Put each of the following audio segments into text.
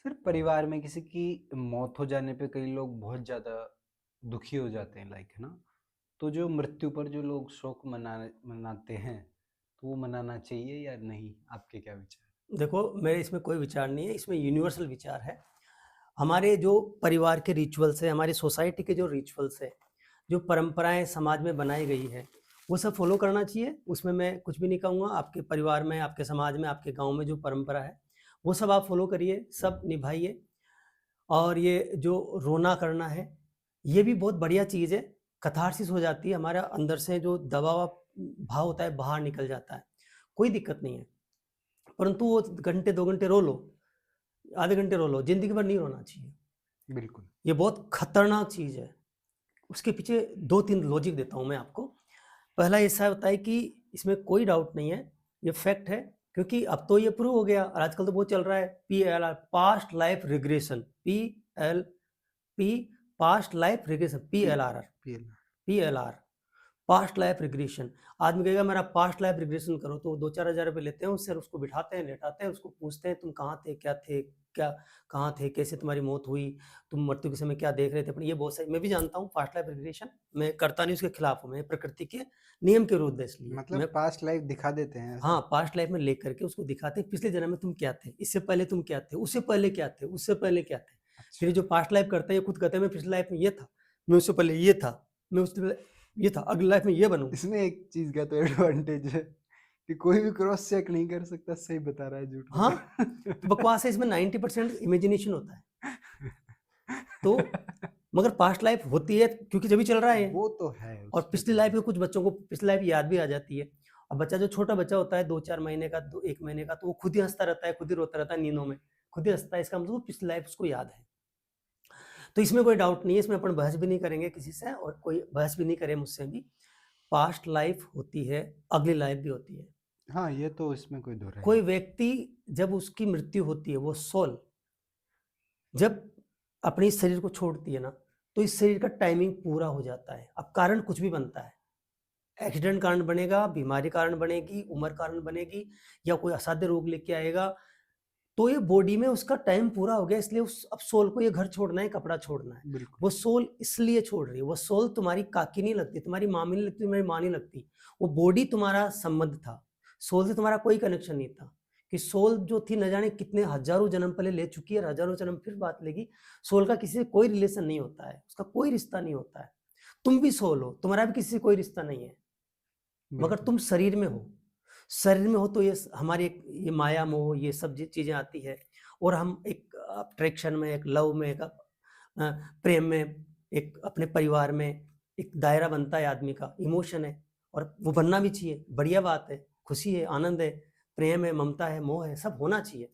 Sir, परिवार में किसी की मौत हो जाने पे कई लोग बहुत ज़्यादा दुखी हो जाते हैं, लाइक, है ना? तो जो मृत्यु पर जो लोग शोक मनाते हैं, तो वो मनाना चाहिए या नहीं? आपके क्या विचार? देखो, मेरे इसमें कोई विचार नहीं है, इसमें यूनिवर्सल विचार है। हमारे जो परिवार के रिचुअल्स हैं, हमारी सोसाइटी के जो रिचुअल्स हैं, जो परंपराएँ समाज में बनाई गई हैं, वो सब फ़ॉलो करना चाहिए। उसमें मैं कुछ भी नहीं कहूँगा। आपके परिवार में, आपके समाज में, आपके गाँव में जो परंपरा है, वो सब आप फ़ॉलो करिए, सब निभाइए। और ये जो रोना करना है, ये भी बहुत बढ़िया चीज़ है। कैथार्सिस हो जाती है, हमारा अंदर से जो दबा हुआ भाव होता है, बाहर निकल जाता है। कोई दिक्कत नहीं है। परंतु वो घंटे 2 घंटे रो लो, आधे घंटे रो लो, ज़िंदगी भर नहीं रोना चाहिए। बिल्कुल। ये बहुत खतरनाक चीज़ है। उसके पीछे 2-3 लॉजिक देता हूँ मैं आपको। पहला ऐसा होता है कि इसमें कोई डाउट नहीं है, ये फैक्ट है, क्योंकि अब तो ये प्रूव हो गया और आजकल तो बहुत चल रहा है PLR, past life regression, P past life regression, P PLR, PL PLR, past life regression. आदमी कहेगा मेरा पास्ट लाइफ रिग्रेशन करो, तो 2-4 हज़ार रुपए लेते हैं उससे और उसको बिठाते हैं, लेटाते हैं, उसको पूछते हैं तुम कहाँ थे, क्या कहाँ थे, कैसे तुम्हारी मौत हुई, तुम मृत्यु के समय क्या देख रहे थे अपने, ये बहुत सही, मैं भी जानता हूँ पास्ट लाइफ रिग्रेशन, मैं करता नहीं, उसके खिलाफ हूँ, मैं प्रकृति के नियम के विरुद्ध है, इसलिए मैं मतलब पास्ट लाइफ दिखा देते हैं हाँ, ऐसा? पास्ट लाइफ में लेकर के उसको दिखाते हैं पिछले जन्म में तुम क्या थे, इससे पहले तुम क्या थे, उससे पहले क्या थे, उससे पहले क्या थे। फिर अच्छा। जो पास्ट लाइफ करते हैं ये खुद कहते हैं मैं पिछली लाइफ में ये था, मैं उससे पहले ये था, मैं उससे पहले ये था, अगली लाइफ में ये बनूंगा। इसमें एक चीज़ का तो एडवांटेज है कि कोई भी क्रॉस चेक नहीं कर सकता, सही बता रहा है, झूठ हाँ, बता तो बकवास है, इसमें 90% इमेजिनेशन होता है। तो मगर पास्ट लाइफ होती है क्योंकि जब भी चल रहा है ये। वो तो है, और उसमें पिछली तो लाइफ है। में कुछ बच्चों को पिछली लाइफ याद भी आ जाती है। अब बच्चा जो छोटा बच्चा होता है 2-4 महीने का, 1 महीने का, तो वो खुद ही हँसता रहता है, खुद ही रोता रहता है नींदों में, खुद ही हँसता है, इसका मतलब वो पिछली लाइफ उसको याद है। तो इसमें कोई डाउट नहीं है, इसमें अपन बहस भी नहीं करेंगे किसी से और कोई बहस भी नहीं करे मुझसे भी। पास्ट लाइफ होती है, अगली लाइफ भी होती है। हाँ, ये तो इसमें कोई दो राय कोई नहीं। व्यक्ति जब उसकी मृत्यु होती है, वो सोल जब अपने इस शरीर को छोड़ती है ना, तो इस शरीर का टाइमिंग पूरा हो जाता है। अब कारण कुछ भी बनता है। एक्सीडेंट कारण बनेगा, बीमारी कारण बनेगी, उम्र कारण बनेगी या कोई असाध्य रोग लेके आएगा। तो ये बॉडी में उसका टाइम पूरा हो गया, इसलिए उस अब सोल को ये घर छोड़ना है, कपड़ा छोड़ना है। बिल्कुल। वो सोल इसलिए छोड़ रही है, वो सोल तुम्हारी काकी नहीं लगती, तुम्हारी मामी नहीं लगती, तुम्हारी माँ नहीं लगती। वो बॉडी तुम्हारा संबंध था। सोल से तुम्हारा कोई कनेक्शन नहीं था। कि सोल जो थी न जाने कितने हज़ारों जन्म पहले ले चुकी है और हज़ारों जन्म फिर बात लेगी। सोल का किसी से कोई रिलेशन नहीं होता है, उसका कोई रिश्ता नहीं होता है। तुम भी सोल हो, तुम्हारा भी किसी से कोई रिश्ता नहीं है। मगर बिल्कुल। तुम शरीर में हो। शरीर में हो तो हमारी एक ये माया मोह ये सब चीज़ें आती है और हम एक अट्रैक्शन में, एक लव में, एक प्रेम में, एक अपने परिवार में एक दायरा बनता है आदमी का, इमोशन है और वो बनना भी चाहिए, बढ़िया बात है, खुशी है, आनंद है, प्रेम है, ममता है, मोह है, सब होना चाहिए।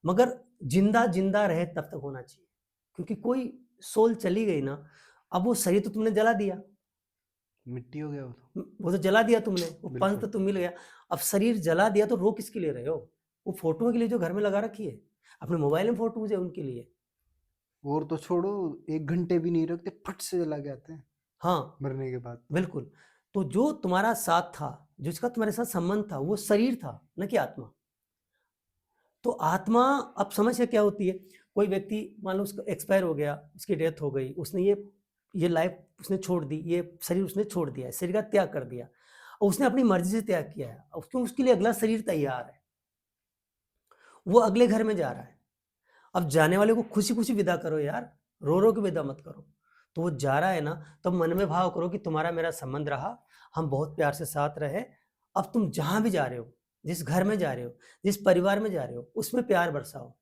मगर जिंदा रहे तब तक होना चाहिए, क्योंकि कोई सोल चली गई ना, अब वो शरीर तो तुमने जला दिया, मिट्टी हो गया वो तो। वो तो जला दिया तुमने, वो पंख तो बिल्कुल। तुम मिल गया। अब शरीर जला दिया तो रो किसके लिए रहे हो? वो फ़ोटो के लिए जो घर में लगा रखी है। अपने मोबाइल में फ़ोटोज़ है उनके लिए। और तो छोड़ो, 1 घंटे भी नहीं रखते, फट से जला के आते हैं, हाँ, मरने के बाद। बिल्कुल। तो जो तुम्हारा साथ था, जिसका तुम्हारे साथ संबंध था, वो शरीर था, ना कि आत्मा। तो आत्मा अब समस्या क्या होती है? कोई व्यक्ति मान लो उसका एक्सपायर हो गया, उसकी डेथ हो गई, उसने ये लाइफ़ उसने छोड़ दी, ये शरीर उसने छोड़ दिया है, शरीर का त्याग कर दिया और उसने अपनी मर्ज़ी से त्याग किया है। अब क्यों उसके लिए अगला शरीर तैयार है, वो अगले घर में जा रहा है। अब जाने वाले को खुशी-खुशी विदा करो यार, रो-रो के विदा मत करो। तो वो जा रहा है ना, तो मन में भाव करो कि तुम्हारा मेरा संबंध रहा, हम बहुत प्यार से साथ रहे। अब तुम जहाँ भी जा रहे हो, जिस घर में जा रहे हो, जिस परिवार में जा रहे हो, उसमें प्यार बरसाओ।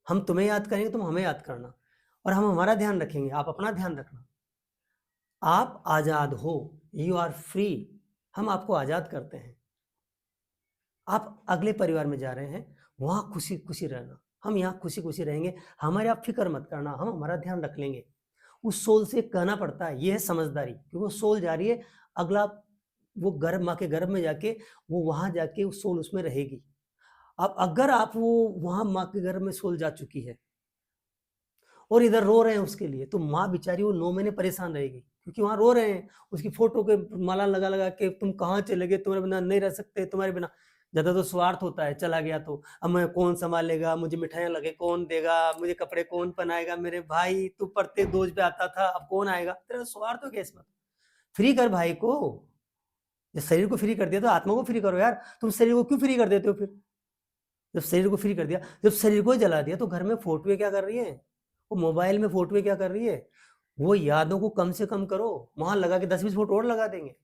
हम तुम्हें याद करेंगे, तुम हमें याद करना और हम हमारा ध्यान रखेंगे, आप अपना ध्यान रखना। आप आज़ाद हो, यू आर फ्री, हम आपको आज़ाद करते हैं। आप अगले परिवार में जा रहे हैं, वहाँ खुशी-खुशी रहना। हम यहाँ खुशी-खुशी रहेंगे, हमारी आप फ़िक्र मत करना, हम हमारा ध्यान रख लेंगे। उस सोल से कहना पड़ता है, ये है समझदारी, क्योंकि वो सोल जा रही है, अगला वो गर्भ माँ के गर्भ में जाके, वो वहाँ जाके वो सोल उसमें रहेगी। अब अगर आप वो वहाँ माँ के गर्भ में सोल जा चुकी है और इधर रो रहे हैं उसके लिए, तो माँ बेचारी वो 9 महीने परेशान रहेगी, क्योंकि वहाँ रो रहे हैं, उसकी फ़ोटो के माला लगा-लगा के तुम कहाँ चले गए, तुम्हारे बिना नहीं रह सकते, तुम्हारे बिना ज़्यादा तो स्वार्थ होता है, चला गया तो अब मैं कौन सँभालेगा, मुझे मिठाइयाँ लगे कौन देगा, मुझे कपड़े कौन पहनाएगा, मेरे भाई तू पढ़ते दोज पे आता था, अब कौन आएगा? तेरा स्वार्थ हो गया इसमें। फ्री कर भाई को, जब शरीर को फ्री कर दिया तो आत्मा को फ्री करो यार, तुम शरीर को क्यों फ्री कर देते हो फिर? जब शरीर को फ्री कर दिया, जब शरीर को ही जला दिया तो घर में फ़ोटोएँ क्या कर रही हैं? वो मोबाइल में फ़ोटोएँ क्या कर रही है? वो यादों को कम से कम करो, वहाँ लगा के 10-20 फ़ोटो और लगा देंगे।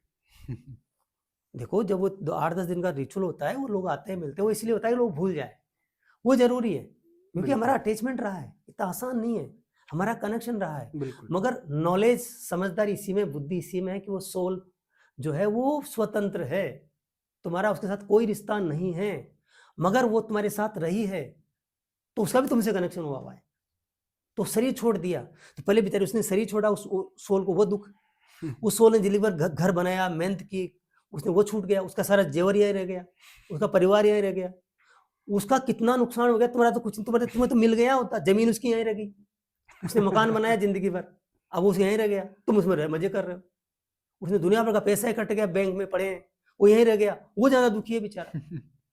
देखो जब वो 8-10 दिन का रिचुअल होता है, वो लोग आते हैं, मिलते हैं, वो इसलिए होता है कि लोग भूल जाएँ। वो ज़रूरी है, क्योंकि हमारा बिल्कुल, अटैचमेंट रहा है, इतना आसान नहीं है, हमारा कनेक्शन रहा है। बिल्कुल। मगर नॉलेज, समझदारी इसी में, बुद्धि इसी में है कि वो सोल जो है वो स्वतंत्र है, तुम्हारा उसके साथ कोई रिश्ता नहीं है, मगर वो तुम्हारे साथ रही है, तो उसका भी तुमसे कनेक्शन हुआ हुआ है। तो शरीर छोड़ दिया, तो पहले बेचारे उसने शरीर छोड़ा, उस सोल को वो दुःख, उस सोल ने जिंदगी भर घर बनाया, मेहनत की, उसने वो छूट गया, उसका सारा जेवर यहीं रह गया, उसका परिवार यहीं रह गया, उसका कितना नुकसान हो गया, तुम्हारा तो कुछ नहीं, तुम्हें तो मिल गया होता, जमीन उसकी यहीं रह गई, उसने मकान बनाया जिंदगी भर, अब वो यहीं रह गया, तुम उसमें मजे कर रहे हो, उसने दुनिया भर का पैसा इकट्ठ गया, बैंक में पड़े हैं, वो यहीं रह गया, वो ज्यादा दुखी है बेचारा,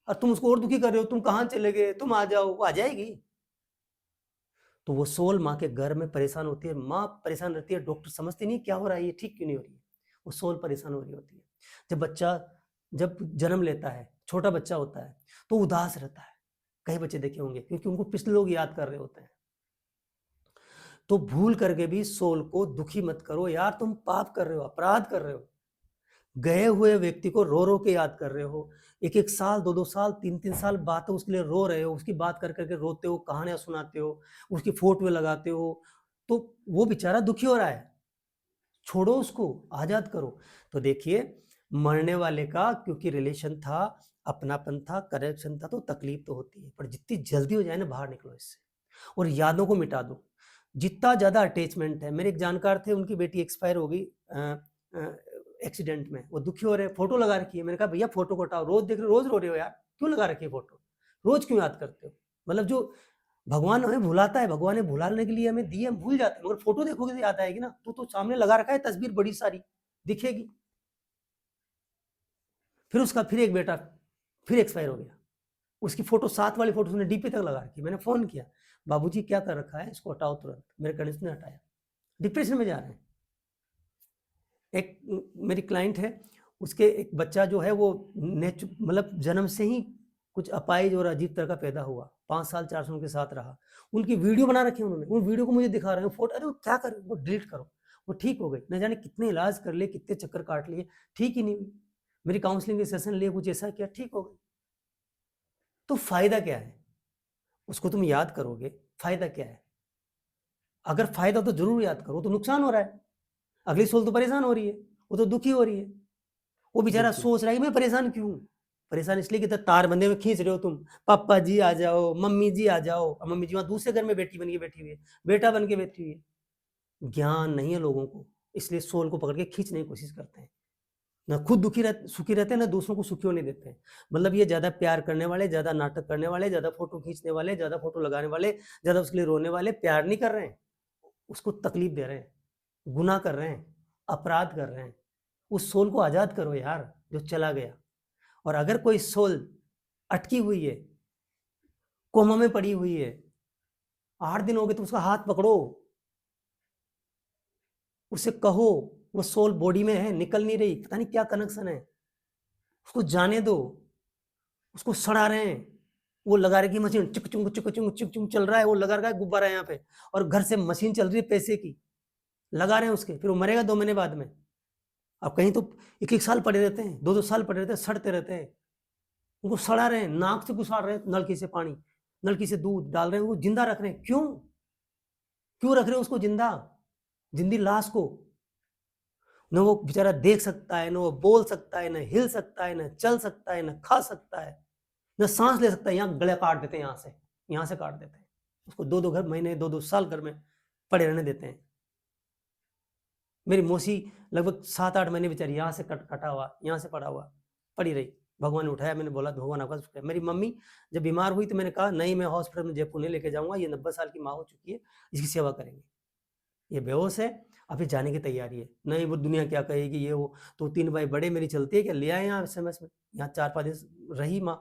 और तुम उसको और दुखी कर रहे हो, तुम कहाँ चले गए, तुम आ जाओ, वो आ जाएगी। तो वो सोल माँ के घर में परेशान होती है, माँ परेशान रहती है, डॉक्टर समझते नहीं क्या हो रहा है, ये ठीक क्यों नहीं हो रही है, वो सोल परेशान हो रही होती है। जब बच्चा जब जन्म लेता है, छोटा बच्चा होता है, तो उदास रहता है, कई बच्चे देखे होंगे, क्योंकि उनको पिछले लोग याद कर रहे होते हैं। तो भूल करके भी सोल को दुखी मत करो यार, तुम पाप कर रहे हो, अपराध कर रहे हो, गए हुए व्यक्ति को रो रो के याद कर रहे हो, एक एक साल, दो दो साल, तीन तीन साल बात उसके लिए रो रहे हो, उसकी बात कर करके रोते हो, कहानियां सुनाते हो, उसकी फोटो लगाते हो, तो वो बेचारा दुखी हो रहा है, छोड़ो उसको, आजाद करो। तो देखिए, मरने वाले का क्योंकि रिलेशन था, अपनापन था, कनेक्शन था, तो तकलीफ तो होती है, पर जितनी जल्दी हो जाए ना, बाहर निकलो इससे और यादों को मिटा दो। जितना ज्यादा अटैचमेंट है, मेरे एक जानकार थे, उनकी बेटी एक्सपायर हो गई एक्सीडेंट में, वो दुखी हो रहे हैं, फोटो लगा रखी है, मैंने कहा भैया फोटो को हटाओ, रोज देख रहे हो, रोज रो रहे हो यार, क्यों लगा रखी है फोटो, रोज क्यों याद करते हो? मतलब जो भगवान हमें भुलाता है, भगवान ने भुलाने के लिए हमें दिए, हम भूल जाते हैं, मगर फोटो देखोगे तो याद आएगी ना, तो सामने लगा रखा है तस्वीर बड़ी सारी दिखेगी। फिर उसका फिर एक बेटा फिर एक्सपायर हो गया, उसकी फोटो, साथ वाली फोटो उसने डीपी तक लगा रखी, मैंने फोन किया, बाबूजी क्या कर रखा है, इसको हटाओ तुरंत, मेरे कहने से उसने हटाया, डिप्रेशन में जा रहे हैं। एक मेरी क्लाइंट है, उसके एक बच्चा जो है वो मतलब जन्म से ही कुछ अपाहिज और अजीब तरह का पैदा हुआ, 5 साल 4 साल उनके साथ रहा, उनकी वीडियो बना रखी है उन्होंने, उन वीडियो को मुझे दिखा रहे हैं, फोटो, अरे वो क्या कर, वो डिलीट करो, वो ठीक हो गई, न जाने कितने इलाज कर लिए, कितने चक्कर काट लिए, ठीक ही नहीं हुई, मेरी काउंसलिंग के सेशन लिए, कुछ ऐसा किया, ठीक हो गई। तो फायदा क्या है, उसको तुम याद करोगे, फायदा क्या है? अगर फायदा तो जरूर याद करो, तो नुकसान हो रहा है, अगली सोल तो परेशान हो रही है, वो तो दुखी हो रही है, वो बेचारा बिल्कुल, सोच रहा है कि मैं परेशान क्यों हूँ? परेशान इसलिए कि तार बंधे में खींच रहे हो तुम, पापा जी आ जाओ, मम्मी जी आ जाओ, और मम्मी जी वहां दूसरे घर में बेटी बन के बैठी हुई है, बेटा बन के बैठी हुई है, ज्ञान नहीं है लोगों को, इसलिए सोल को पकड़ के खींचने की कोशिश करते हैं, ना खुद सुखी रहते हैं, ना दूसरों को सुखी होने देते हैं। मतलब ये ज्यादा प्यार करने वाले, ज्यादा नाटक करने वाले, ज्यादा फोटो खींचने वाले, ज्यादा फोटो लगाने वाले, ज्यादा उसके लिए रोने वाले, प्यार नहीं कर रहे हैं, उसको तकलीफ दे रहे हैं, गुनाह कर रहे हैं, अपराध कर रहे हैं। उस सोल को आजाद करो यार, जो चला गया। और अगर कोई सोल अटकी हुई है, कोमा में पड़ी हुई है, 8 दिन हो गए, तो उसका हाथ पकड़ो, उसे कहो, वो सोल बॉडी में है, निकल नहीं रही, पता नहीं क्या कनेक्शन है, उसको जाने दो, उसको सड़ा रहे हैं, वो लगा रखी मशीन, चिक चुंग चिक चुंग चिक चुंग चल रहा है, वो लगा रखा है गुब्बारा यहाँ पे, और घर से मशीन चल रही है पैसे की, लगा रहे हैं उसके, फिर वो मरेगा 2 महीने बाद में। अब कहीं तो 1-1 साल पड़े रहते हैं, 2-2 साल पड़े रहते हैं, सड़ते रहते हैं, उनको सड़ा रहे हैं, नाक से घुसा रहे हैं, नलकी से पानी, नलकी से दूध डाल रहे हैं, वो जिंदा रख रहे हैं, क्यों क्यों रख रहे हैं उसको जिंदा, जिंदी लाश को? न वो बेचारा देख सकता है, न वो बोल सकता है, न हिल सकता है, न चल सकता है, न खा सकता है, न सांस ले सकता है, यहाँ गले काट देते हैं, यहाँ से काट देते हैं उसको, 2-2 घर महीने, 2-2 साल घर में पड़े रहने देते हैं। मेरी मौसी लगभग 7-8 महीने बेचारी यहाँ से कटा हुआ, यहाँ से पड़ा हुआ पड़ी रही, भगवान ने उठाया, मैंने बोला भगवान आपका शुक्र है। मेरी मम्मी जब बीमार हुई तो मैंने कहा नहीं, मैं हॉस्पिटल में जयपुर नहीं लेके जाऊंगा, ये 90 साल की माँ हो चुकी है, इसकी सेवा करेंगे, ये बेहोश है, अभी जाने की तैयारी है। नहीं वो दुनिया क्या कहेगी ये वो, तो 3 भाई बड़े मेरी चलती है क्या, ले आए यहाँ एसएमएस में। यहाँ 4-5 दिन रही माँ,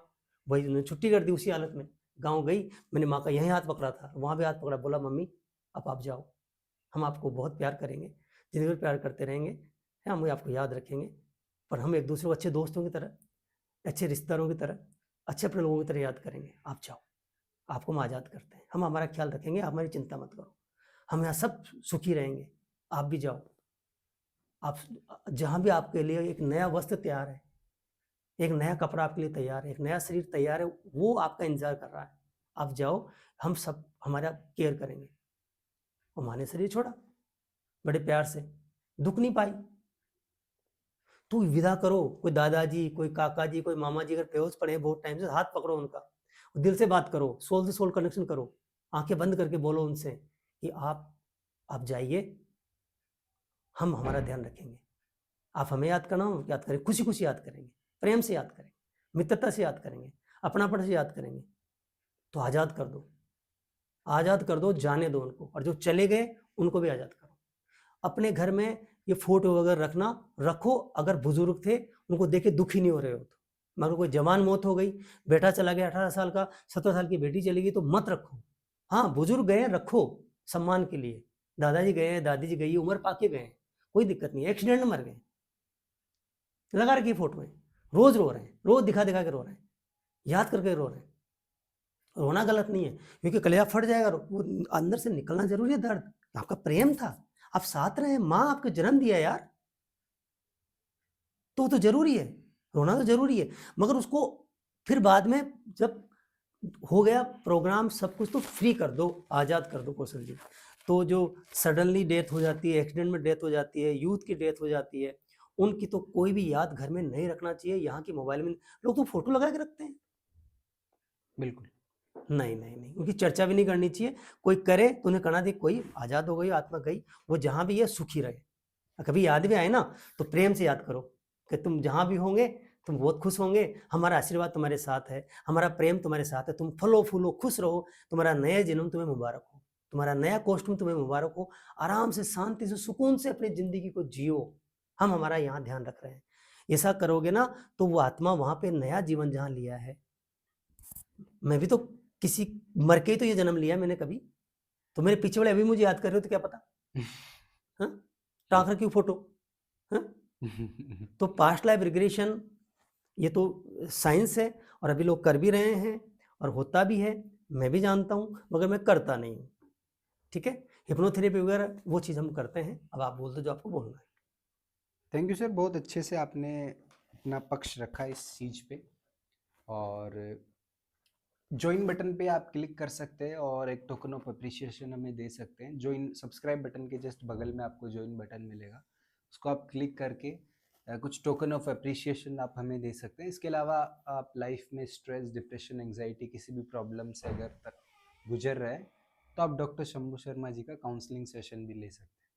वही उन्होंने छुट्टी कर दी उसी हालत में। गाँव गई, मैंने माँ का यहीं हाथ पकड़ा था, वहाँ भी हाथ पकड़ा, बोला मम्मी अब आप जाओ, हम आपको बहुत प्यार करेंगे, ज़िंदगी भर प्यार करते रहेंगे, हम आपको याद रखेंगे, पर हम एक-दूसरे को अच्छे दोस्तों की तरह, अच्छे रिश्तेदारों की तरह, अच्छे अपने लोगों की तरह याद करेंगे। आप जाओ, आपको हम आज़ाद करते हैं, हम हमारा ख्याल रखेंगे, आप हमारी चिंता मत करो, हम यहाँ सब सुखी रहेंगे, आप भी जाओ। आप जहाँ भी आपके लिए एक नया वस्त्र तैयार है, एक नया कपड़ा आपके लिए तैयार है, एक नया शरीर तैयार है, वो आपका इंतज़ार कर रहा है। आप जाओ, हम सब हमारा केयर करेंगे। और माँ ने शरीर छोड़ा, बड़े प्यार से, दुःख नहीं पाई। तो विदा करो, कोई दादाजी, कोई काका जी, कोई मामा जी अगर बेहोश पड़े हैं बहुत टाइम से, हाथ पकड़ो उनका, दिल से बात करो, सोल से सोल कनेक्शन करो, आँखें बंद करके बोलो उनसे कि आप जाइए, हम हमारा ध्यान रखेंगे। आप हमें याद करना, हम याद करें, खुशी-खुशी याद करेंगे, प्रेम से याद करेंगे, मित्रता से याद करेंगे, अपनापन से याद करेंगे। तो आज़ाद कर दो, जाने दो उनको, और जो चले गए उनको भी आज़ाद करो। अपने घर में ये फ़ोटो वगैरह रखो, अगर बुज़ुर्ग थे, उनको देख के दुखी नहीं हो रहे हो तो। मगर कोई जवान मौत हो गई, बेटा चला गया 18 साल का, 17 साल की बेटी चली गई तो मत रखो। हाँ, बुज़ुर्ग गए रखो, सम्मान के लिए। दादाजी गए हैं, दादी जी गई, उम्र पाके गए हैं, कोई दिक्कत नहीं है, एक्सीडेंट में मर गए। लगा रखी फ़ोटोएँ, रोज़ रो रहे हैं, रोज़ दिखा-दिखा के रो रहे हैं, याद करके रो रहे हैं। रोना गलत नहीं है, क्योंकि कलेजा फट जाएगा, वो अंदर से निकलना ज़रूरी है दर्द। आपका प्रेम था, आप साथ रहे, माँ आपको जन्म दिया यार, तो वो तो ज़रूरी है, रोना तो ज़रूरी है। मगर उसको फिर बाद में जब हो गया प्रोग्राम सब कुछ, तो फ्री कर दो, आज़ाद कर दो कौशल जी। तो जो सडनली डेथ हो जाती है, एक्सीडेंट में डेथ हो जाती है, यूथ की डेथ हो जाती है, उनकी तो कोई भी याद घर में नहीं रखना चाहिए। यहाँ की मोबाइल में लोग तो फ़ोटो लगा के रखते हैं। बिल्कुल। नहीं, नहीं, नहीं, उनकी चर्चा भी नहीं करनी चाहिए। कोई करे तो उन्हें कहना चाहिए कोई आज़ाद हो गई, आत्मा गई, वो जहाँ भी है सुखी रहे। कभी याद भी आए ना तो प्रेम से याद करो कि तुम जहाँ भी होंगे तुम बहुत खुश होंगे, हमारा आशीर्वाद तुम्हारे साथ है, हमारा प्रेम तुम्हारे साथ है, तुम फलो-फूलो, खुश रहो, तुम्हारा नया जन्म तुम्हें मुबारक हो, तुम्हारा नया कॉस्ट्यूम तुम्हें मुबारक हो, आराम से, शांति से, सुकून से अपनी ज़िंदगी को जियो, हम हमारा यहाँ ध्यान रख रहे हैं। ऐसा करोगे ना तो वो आत्मा वहाँ पे नया जीवन जहाँ लिया है, मैं भी तो किसी मर के ही तो ये जन्म लिया मैंने कभी, तो मेरे पीछे वाले अभी मुझे याद कर रहे हो तो क्या पता? हाँ? टाँक रखी हूँ फ़ोटो, हाँ? तो पास्ट लाइफ रिग्रेशन ये तो साइंस है, और अभी लोग कर भी रहे हैं और होता भी है, मैं भी जानता हूँ, मगर मैं करता नहीं हूँ, ठीक है? हिप्नोथेरेपी वगैरह वो चीज़ हम करते हैं। अब आप बोल दो जो आपको बोलना है। थैंक यू सर, बहुत अच्छे से आपने अपना पक्ष रखा इस चीज़ पे। और ज्वाइन बटन पे आप क्लिक कर सकते हैं और एक टोकन ऑफ अप्रिसिएशन हमें दे सकते हैं। ज्वाइन सब्सक्राइब बटन के जस्ट बगल में आपको ज्वाइन बटन मिलेगा, उसको आप क्लिक करके कुछ टोकन ऑफ अप्रिसिएशन आप हमें दे सकते हैं। इसके अलावा आप लाइफ में स्ट्रेस, डिप्रेशन, एंग्जाइटी, किसी भी प्रॉब्लम से अगर तक गुजर रहे हैं तो आप डॉक्टर शंभू शर्मा जी का काउंसलिंग सेशन भी ले सकते हैं।